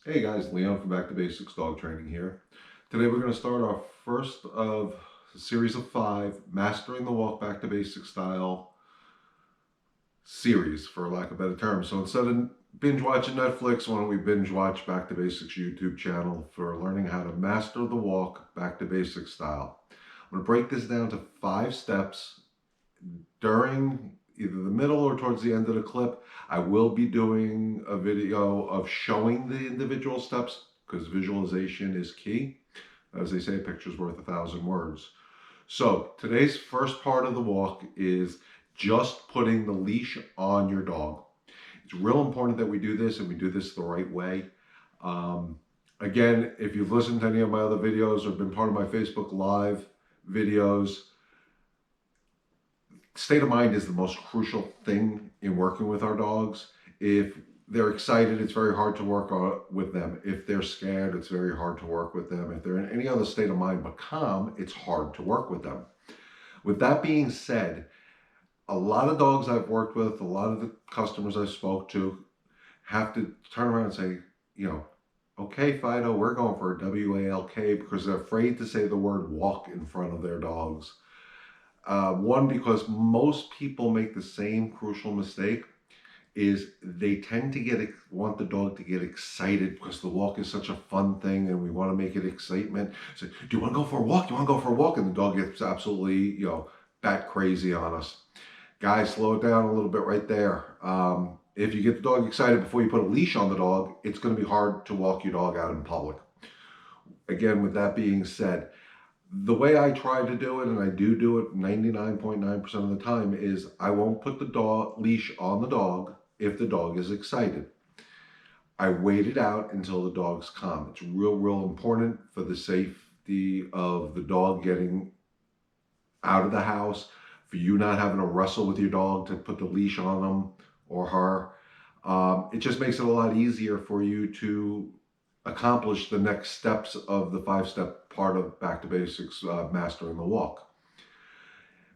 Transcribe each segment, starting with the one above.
Hey guys, Leon from Back to Basics Dog Training here. Today we're going to start our first of a series of 5 Mastering the Walk Back to Basics style series, for lack of a better term. So instead of binge watching Netflix, why don't we binge watch Back to Basics YouTube channel for learning how to master the walk back to basics style. I'm going to break this down to 5 steps during either the middle or towards the end of the clip. I will be doing a video of showing the individual steps because visualization is key. As they say, a picture's worth 1,000 words. So today's first part of the walk is just putting the leash on your dog. It's real important that we do this and we do this the right way. Um, Again, if you've listened to any of my other videos or been part of my Facebook Live videos, state of mind is the most crucial thing in working with our dogs. If they're excited, it's very hard to work with them. If they're scared, it's very hard to work with them. If they're in any other state of mind but calm, it's hard to work with them. With that being said, a lot of dogs I've worked with, a lot of the customers I spoke to have to turn around and say, okay, Fido, we're going for a WALK because they're afraid to say the word walk in front of their dogs. One, because most people make the same crucial mistake is they tend to want the dog to get excited because the walk is such a fun thing and we want to make it excitement. So, do you want to go for a walk? You want to go for a walk? And the dog gets absolutely, bat crazy on us. Guys, slow it down a little bit right there. If you get the dog excited before you put a leash on the dog, it's going to be hard to walk your dog out in public. Again, with that being said, the way I try to do it, and I do it 99.9% of the time, is I won't put the dog leash on the dog if the dog is excited. I wait it out until the dog's calm. It's real important for the safety of the dog getting out of the house, for you not having to wrestle with your dog to put the leash on them or her. It just makes it a lot easier for you to accomplish the next steps of the 5-step part of Back to Basics, mastering the walk.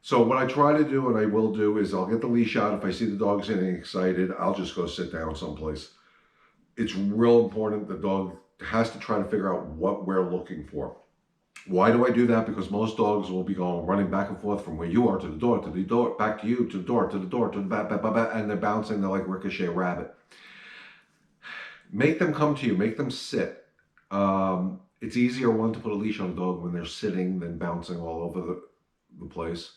So what I try to do, and I will do, is I'll get the leash out. If I see the dog's getting excited, I'll just go sit down someplace. It's real important the dog has to try to figure out what we're looking for. Why do I do that? Because most dogs will be going running back and forth from where you are to the door, back to you, to the door, to the door, to the back, and they're bouncing. They're like Ricochet Rabbit. Make them come to you. Make them sit. It's easier, one, to put a leash on a dog when they're sitting than bouncing all over the place.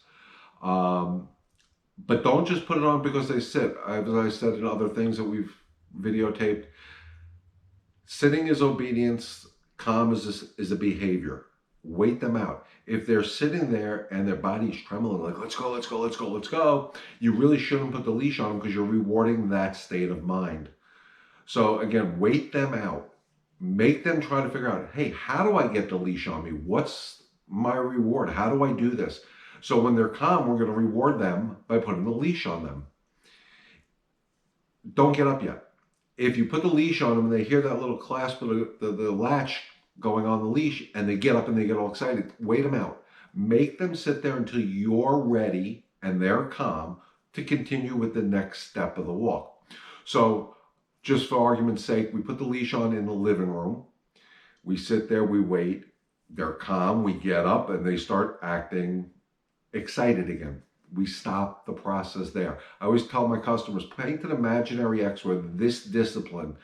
But don't just put it on because they sit. As I said in other things that we've videotaped, sitting is obedience, calm is a behavior. Wait them out. If they're sitting there and their body's trembling, like, let's go, let's go, let's go, let's go, you really shouldn't put the leash on them because you're rewarding that state of mind. So again, wait them out. Make them try to figure out, hey, how do I get the leash on me? What's my reward? How do I do this? So when they're calm, we're going to reward them by putting the leash on them. Don't get up yet. If you put the leash on them and they hear that little clasp of the latch going on the leash and they get up and they get all excited, wait them out. Make them sit there until you're ready and they're calm to continue with the next step of the walk. So just for argument's sake, we put the leash on in the living room. We sit there, we wait. They're calm. We get up and they start acting excited again. We stop the process there. I always tell my customers, paint an imaginary X where this discipline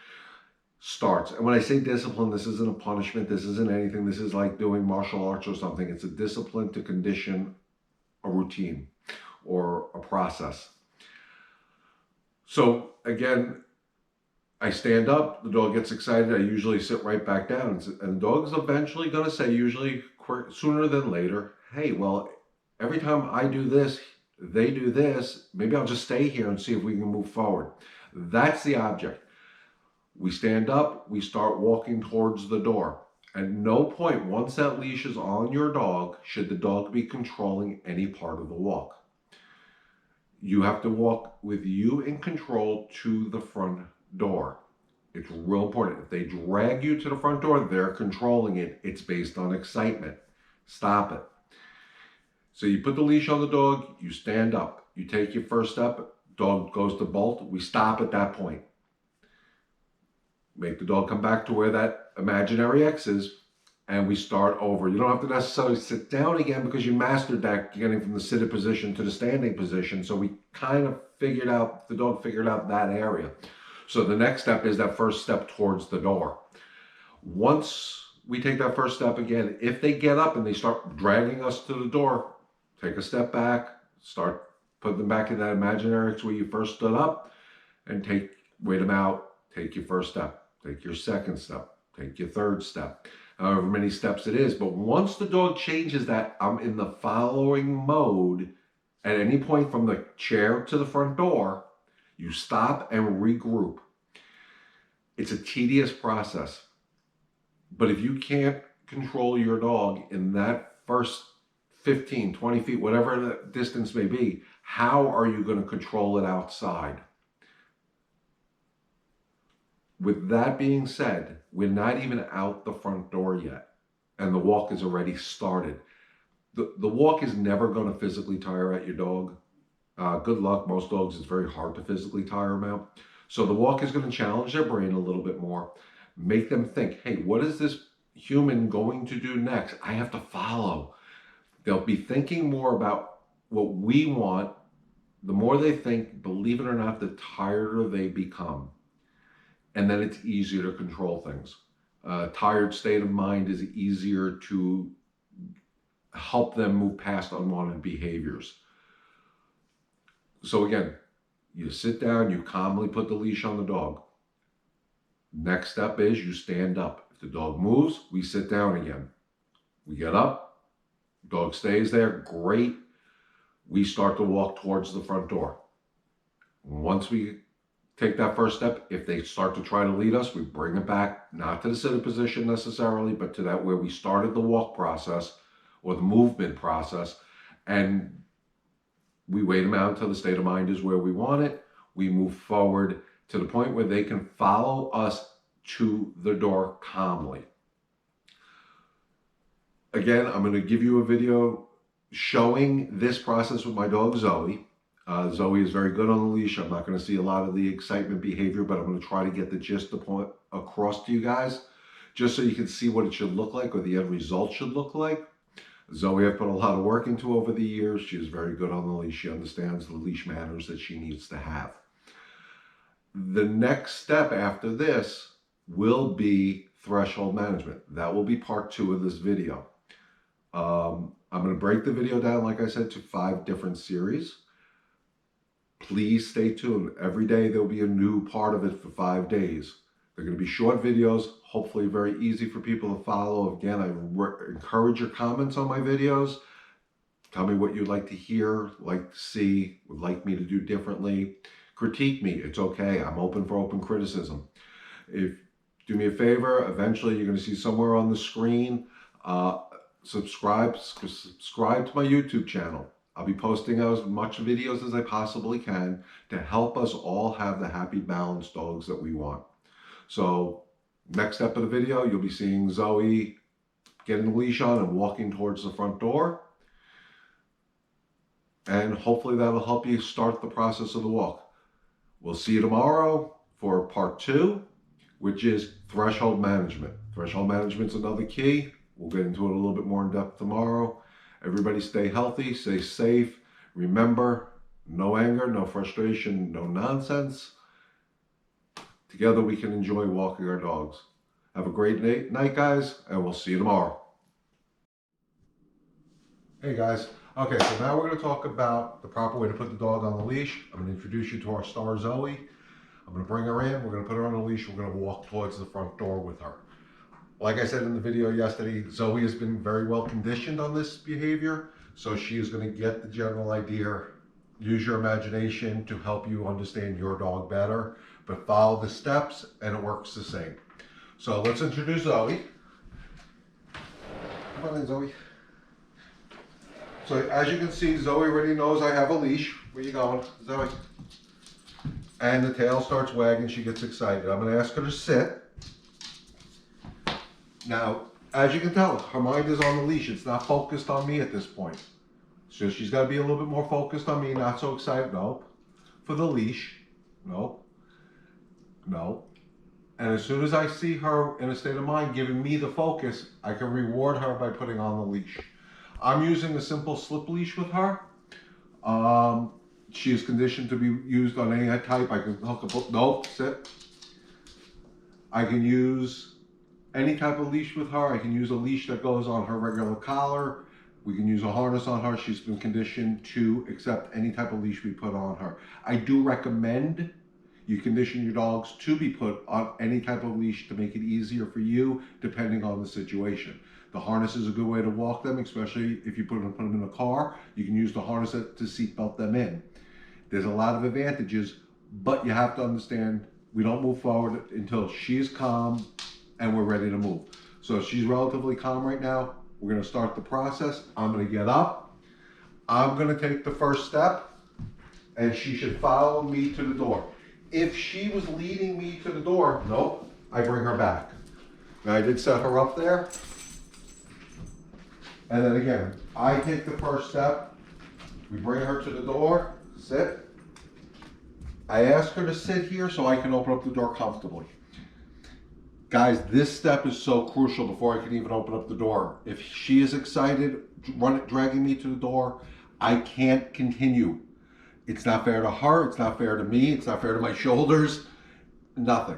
starts. And when I say discipline, this isn't a punishment. This isn't anything. This is like doing martial arts or something. It's a discipline to condition a routine or a process. So again, I stand up, the dog gets excited, I usually sit right back down. And the dog's eventually going to say, usually sooner than later, hey, well, every time I do this, they do this, maybe I'll just stay here and see if we can move forward. That's the object. We stand up, we start walking towards the door. At no point, once that leash is on your dog, should the dog be controlling any part of the walk. You have to walk with you in control to the front door. It's real important. If they drag you to the front door, they're controlling it. It's based on excitement. Stop it. So you put the leash on the dog, you stand up, you take your first step, dog goes to bolt, we stop at that point. Make the dog come back to where that imaginary X is, and we start over. You don't have to necessarily sit down again because you mastered that getting from the seated position to the standing position. So we kind of figured out, the dog figured out that area. So the next step is that first step towards the door. Once we take that first step again, if they get up and they start dragging us to the door, take a step back, start putting them back in that imaginary X where you first stood up, and wait them out, take your first step, take your second step, take your third step, however many steps it is. But once the dog changes that I'm in the following mode, at any point from the chair to the front door, you stop and regroup. It's a tedious process, but if you can't control your dog in that first 15, 20 feet, whatever the distance may be, how are you going to control it outside? With that being said, we're not even out the front door yet, and the walk is already started. The walk is never going to physically tire out your dog. Good luck. Most dogs, it's very hard to physically tire them out. So the walk is going to challenge their brain a little bit more, make them think, hey, what is this human going to do next? I have to follow. They'll be thinking more about what we want. The more they think, believe it or not, the tireder they become. And then it's easier to control things. Tired state of mind is easier to help them move past unwanted behaviors. So again, you sit down, you calmly put the leash on the dog. Next step is you stand up. If the dog moves, we sit down again. We get up, dog stays there, great. We start to walk towards the front door. Once we take that first step, if they start to try to lead us, we bring it back, not to the seated position necessarily, but to that where we started the walk process or the movement process, and we wait them out until the state of mind is where we want it. We move forward to the point where they can follow us to the door calmly. Again, I'm going to give you a video showing this process with my dog Zoe. Zoe is very good on the leash. I'm not going to see a lot of the excitement behavior, but I'm going to try to get the gist of the point across to you guys, just so you can see what it should look like or the end result should look like. Zoe, I've put a lot of work into over the years. She is very good on the leash. She understands the leash manners that she needs to have. The next step after this will be threshold management. That will be part 2 of this video. I'm going to break the video down, like I said, to 5 different series. Please stay tuned. Every day there'll be a new part of it for 5 days. They're going to be short videos, hopefully very easy for people to follow. Again, I encourage your comments on my videos. Tell me what you'd like to hear, like to see, would like me to do differently. Critique me. It's okay. I'm open for open criticism. Do me a favor, eventually you're going to see somewhere on the screen, subscribe to my YouTube channel. I'll be posting as much videos as I possibly can to help us all have the happy, balanced dogs that we want. So next step of the video, you'll be seeing Zoe getting the leash on and walking towards the front door. And hopefully that'll help you start the process of the walk. We'll see you tomorrow for part 2, which is threshold management. Threshold management's another key. We'll get into it a little bit more in depth tomorrow. Everybody stay healthy, stay safe. Remember, no anger, no frustration, no nonsense. Together we can enjoy walking our dogs. Have a great night, guys, and we'll see you tomorrow. Hey, guys. Okay, so now we're going to talk about the proper way to put the dog on the leash. I'm going to introduce you to our star, Zoe. I'm going to bring her in. We're going to put her on the leash. We're going to walk towards the front door with her. Like I said in the video yesterday, Zoe has been very well conditioned on this behavior, so she is going to get the general idea. Use your imagination to help you understand your dog better, but follow the steps and it works the same. So let's introduce Zoe. Come on in, Zoe. So as you can see, Zoe already knows I have a leash. Where you going, Zoe? And the tail starts wagging, she gets excited. I'm going to ask her to sit. Now, as you can tell, her mind is on the leash. It's not focused on me at this point. So she's got to be a little bit more focused on me, not so excited. Nope. For the leash. Nope. Nope. And as soon as I see her in a state of mind giving me the focus, I can reward her by putting on the leash. I'm using a simple slip leash with her. She is conditioned to be used on any type. I can hook up, nope, sit. I can use any type of leash with her. I can use a leash that goes on her regular collar. We can use a harness on her. She's been conditioned to accept any type of leash we put on her. I do recommend you condition your dogs to be put on any type of leash to make it easier for you, depending on the situation. The harness is a good way to walk them, especially if you put them in a car. You can use the harness to seatbelt them in. There's a lot of advantages, but you have to understand we don't move forward until she's calm and we're ready to move. So she's relatively calm right now. We're going to start the process. I'm going to get up. I'm going to take the first step, and she should follow me to the door. If she was leading me to the door, nope, I bring her back. Now, I did set her up there. And then again, I take the first step. We bring her to the door, sit. I ask her to sit here so I can open up the door comfortably. Guys, this step is so crucial before I can even open up the door. If she is excited, dragging me to the door, I can't continue. It's not fair to her, it's not fair to me, it's not fair to my shoulders, nothing.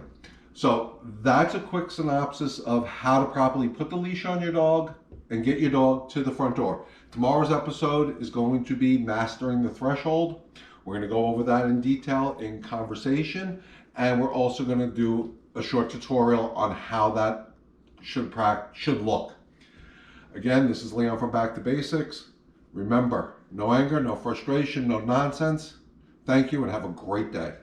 So that's a quick synopsis of how to properly put the leash on your dog and get your dog to the front door. Tomorrow's episode is going to be mastering the threshold. We're going to go over that in detail in conversation, and we're also going to do a short tutorial on how that should look. Again, this is Leon from Back to Basics. Remember, no anger, no frustration, no nonsense. Thank you and have a great day.